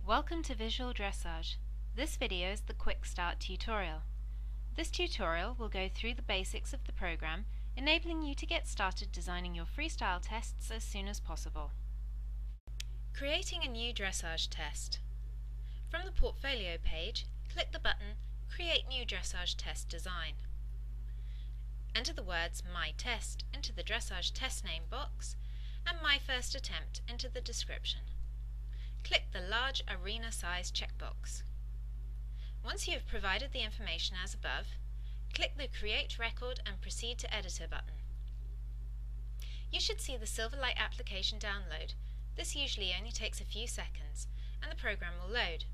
Welcome to Visual Dressage. This video is the Quick Start tutorial. This tutorial will go through the basics of the program, enabling you to get started designing your freestyle tests as soon as possible. Creating a new dressage test. From the portfolio page, click the button Create New Dressage Test Design. Enter the words My Test into the dressage test name box and My First Attempt into the description. Click the large arena size checkbox. Once you have provided the information as above, click the Create Record and Proceed to Editor button. You should see the Silverlight application download. This usually only takes a few seconds, and the program will load.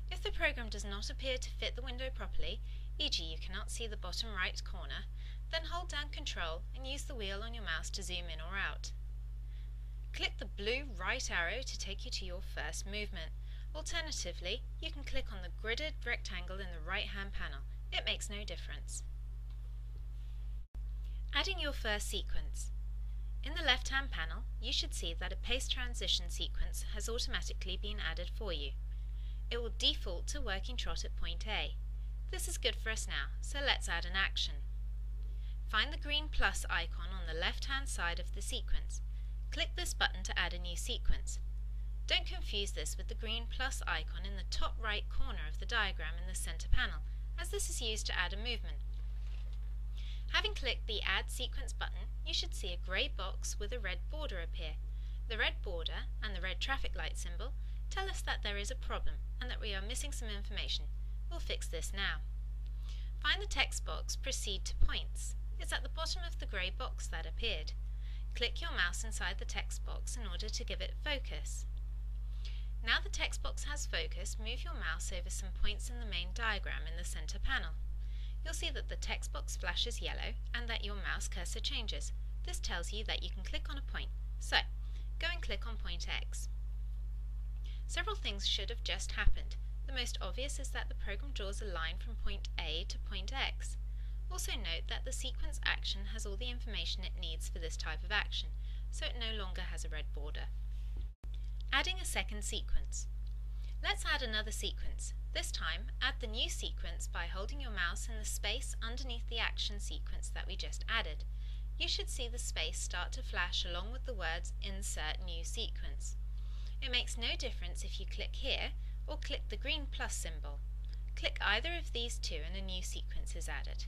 If the program does not appear to fit the window properly, e.g. you cannot see the bottom right corner, then hold down Ctrl and use the wheel on your mouse to zoom in or out. Click the blue right arrow to take you to your first movement. Alternatively, you can click on the gridded rectangle in the right-hand panel. It makes no difference. Adding your first sequence. In the left-hand panel, you should see that a pace transition sequence has automatically been added for you. It will default to working trot at point A. This is good for us now, so let's add an action. Find the green plus icon on the left-hand side of the sequence. Click this button to add a new sequence. Don't confuse this with the green plus icon in the top right corner of the diagram in the center panel, as this is used to add a movement. Having clicked the Add Sequence button, you should see a grey box with a red border appear. The red border and the red traffic light symbol tell us that there is a problem and that we are missing some information. We'll fix this now. Find the text box Proceed to Points. It's at the bottom of the grey box that appeared. Click your mouse inside the text box in order to give it focus. Now the text box has focus, move your mouse over some points in the main diagram in the center panel. You'll see that the text box flashes yellow and that your mouse cursor changes. This tells you that you can click on a point. So, go and click on point X. Several things should have just happened. The most obvious is that the program draws a line from point A to point X. Also note that the sequence action has all the information it needs for this type of action, so it no longer has a red border. Adding a second sequence. Let's add another sequence. This time, add the new sequence by holding your mouse in the space underneath the action sequence that we just added. You should see the space start to flash along with the words Insert New Sequence. It makes no difference if you click here or click the green plus symbol. Click either of these two and a new sequence is added.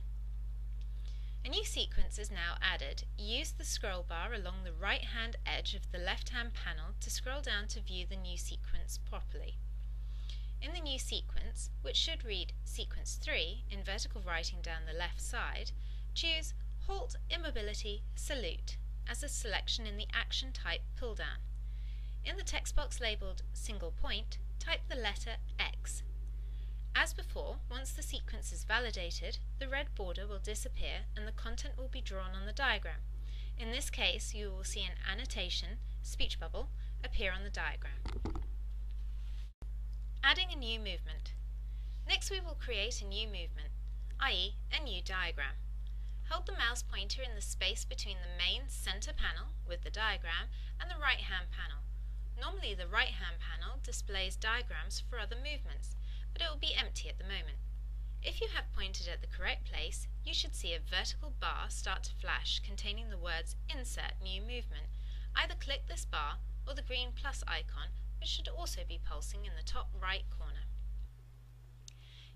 A new sequence is now added. Use the scroll bar along the right-hand edge of the left-hand panel to scroll down to view the new sequence properly. In the new sequence, which should read Sequence 3 in vertical writing down the left side, choose Halt, Immobility, Salute as a selection in the Action Type pull-down. In the text box labelled Single Point, type the letter X. As before, once the sequence is validated, the red border will disappear and the content will be drawn on the diagram. In this case, you will see an annotation, speech bubble, appear on the diagram. Adding a new movement. Next we will create a new movement, i.e. a new diagram. Hold the mouse pointer in the space between the main center panel with the diagram and the right-hand panel. Normally the right-hand panel displays diagrams for other movements, but it will be empty at the moment. If you have pointed at the correct place, you should see a vertical bar start to flash containing the words Insert New Movement. Either click this bar or the green plus icon, which should also be pulsing in the top right corner.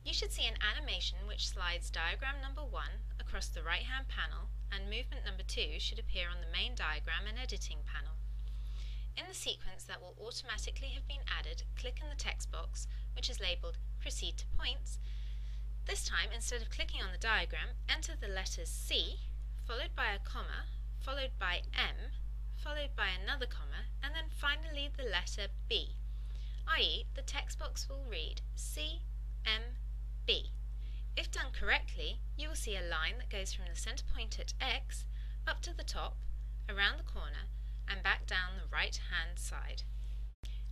You should see an animation which slides diagram number 1 across the right-hand panel, and movement number 2 should appear on the main diagram and editing panel. In the sequence that will automatically have been added, click in the text box, which is labelled Proceed to Points. This time, instead of clicking on the diagram, enter the letters C, followed by a comma, followed by M, followed by another comma, and then finally the letter B, i.e. the text box will read C, M, B. If done correctly, you will see a line that goes from the center point at X up to the top, around the corner, and back down the right-hand side.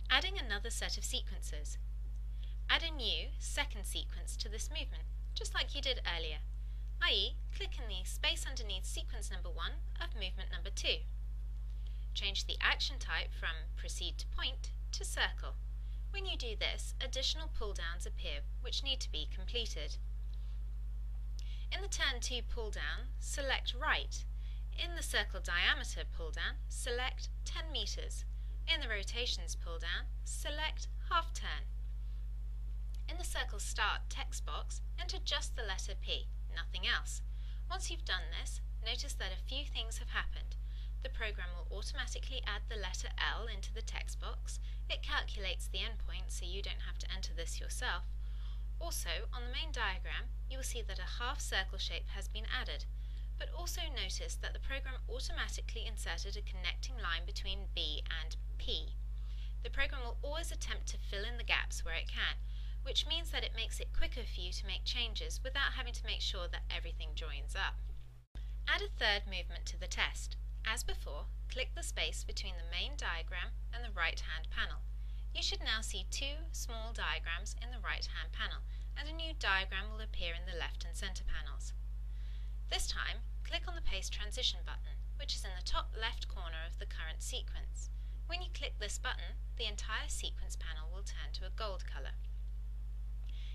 Adding another set of sequences. Add a new second sequence to this movement, just like you did earlier, i.e. click in the space underneath sequence number 1 of movement number 2. Change the action type from Proceed to Point to Circle. When you do this, additional pull-downs appear which need to be completed. In the Turn 2 pull-down, select Right. In the Circle Diameter pull-down, select 10 meters. In the Rotations pull-down, select Half Turn. In the Circle Start text box, enter just the letter P, nothing else. Once you've done this, notice that a few things have happened. The program will automatically add the letter L into the text box. It calculates the endpoint so you don't have to enter this yourself. Also, on the main diagram, you will see that a half circle shape has been added, but also notice that the program automatically inserted a connecting line between B and P. The program will always attempt to fill in the gaps where it can, which means that it makes it quicker for you to make changes without having to make sure that everything joins up. Add a third movement to the test. As before, click the space between the main diagram and the right-hand panel. You should now see two small diagrams in the right-hand panel, and a new diagram will appear in the left and centre panels. This time, click on the Paste Transition button, which is in the top left corner of the current sequence. When you click this button, the entire sequence panel will turn to a gold colour.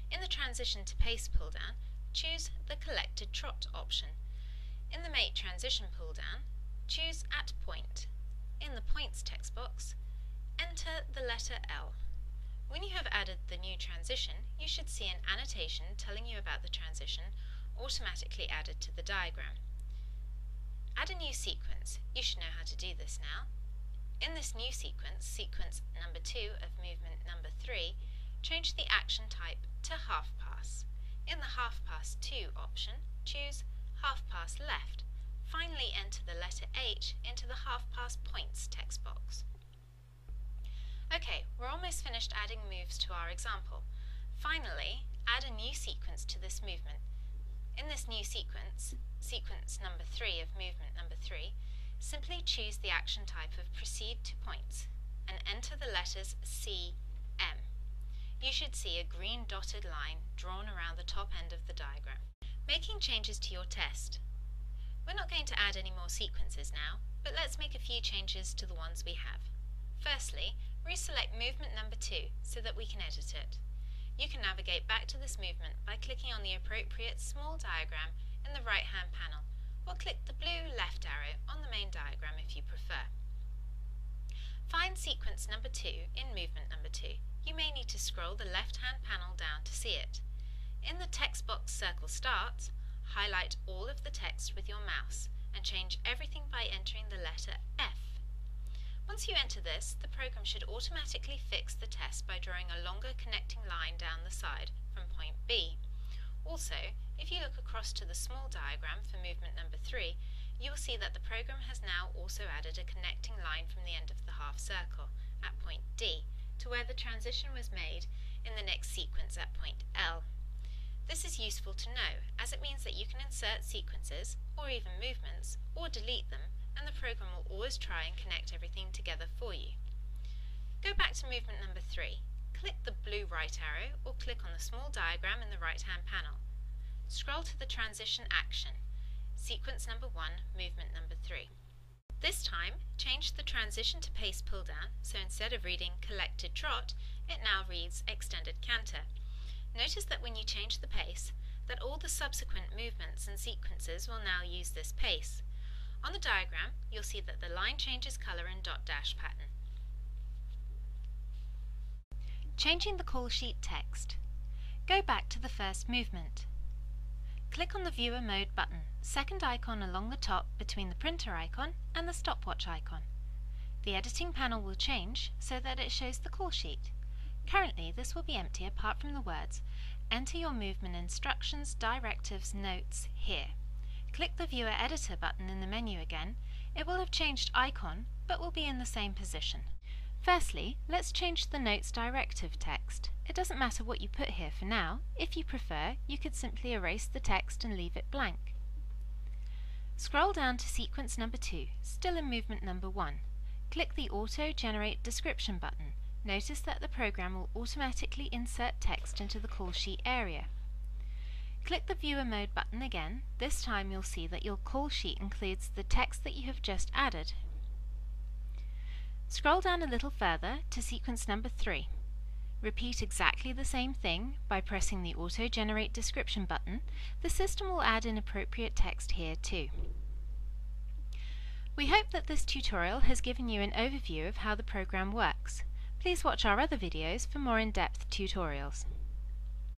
In the Transition to Paste pull-down, choose the Collected Trot option. In the Make Transition pull-down, choose At Point. In the Points text box, enter the letter L. When you have added the new transition, you should see an annotation telling you about the transition automatically added to the diagram. Add a new sequence. You should know how to do this now. In this new sequence, sequence number 2 of movement number 3, change the action type to Half Pass. In the Half Pass 2 option, choose Half Pass Left. Finally, enter the letter H into the Half Pass Points text box. Okay, we're almost finished adding moves to our example. Finally, add a new sequence to this movement. In this new sequence, sequence number 3 of movement number 3, simply choose the action type of Proceed to Points and enter the letters C, M. You should see a green dotted line drawn around the top end of the diagram. Making changes to your test. We're not going to add any more sequences now, but let's make a few changes to the ones we have. Firstly, reselect movement number 2 so that we can edit it. You can navigate back to this movement by clicking on the appropriate small diagram in the right-hand panel, or click the blue left arrow on the main diagram if you prefer. Find sequence number 2 in movement number 2. You may need to scroll the left-hand panel down to see it. In the text box Circle Start, highlight all of the text with your mouse and change everything by entering the letter F. Once you enter this, the program should automatically fix the test by drawing a longer connecting line down the side from point B. Also, if you look across to the small diagram for movement number 3, you will see that the program has now also added a connecting line from the end of the half circle at point D to where the transition was made in the next sequence at point L. This is useful to know, as it means that you can insert sequences, or even movements, or delete them, and the program will always try and connect everything together for you. Go back to movement number 3. Click the blue right arrow, or click on the small diagram in the right-hand panel. Scroll to the transition action, sequence number 1, movement number 3. This time, change the Transition to Pace pull-down, so instead of reading Collected Trot, it now reads Extended Canter. Notice that when you change the pace, that all the subsequent movements and sequences will now use this pace. On the diagram, you'll see that the line changes colour in dot dash pattern. Changing the call sheet text. Go back to the first movement. Click on the Viewer Mode button, second icon along the top between the printer icon and the stopwatch icon. The editing panel will change so that it shows the call sheet. Currently, this will be empty apart from the words, Enter your movement instructions, directives, notes here. Click the Viewer Editor button in the menu again. It will have changed icon, but will be in the same position. Firstly, let's change the Notes directive text. It doesn't matter what you put here for now. If you prefer, you could simply erase the text and leave it blank. Scroll down to sequence number 2, still in movement number 1. Click the Auto Generate Description button. Notice that the program will automatically insert text into the call sheet area. Click the Viewer Mode button again. This time you'll see that your call sheet includes the text that you have just added. Scroll down a little further to sequence number 3. repeat exactly the same thing by pressing the Auto Generate Description button, the system will add in appropriate text here too. We hope that this tutorial has given you an overview of how the program works. Please watch our other videos for more in-depth tutorials.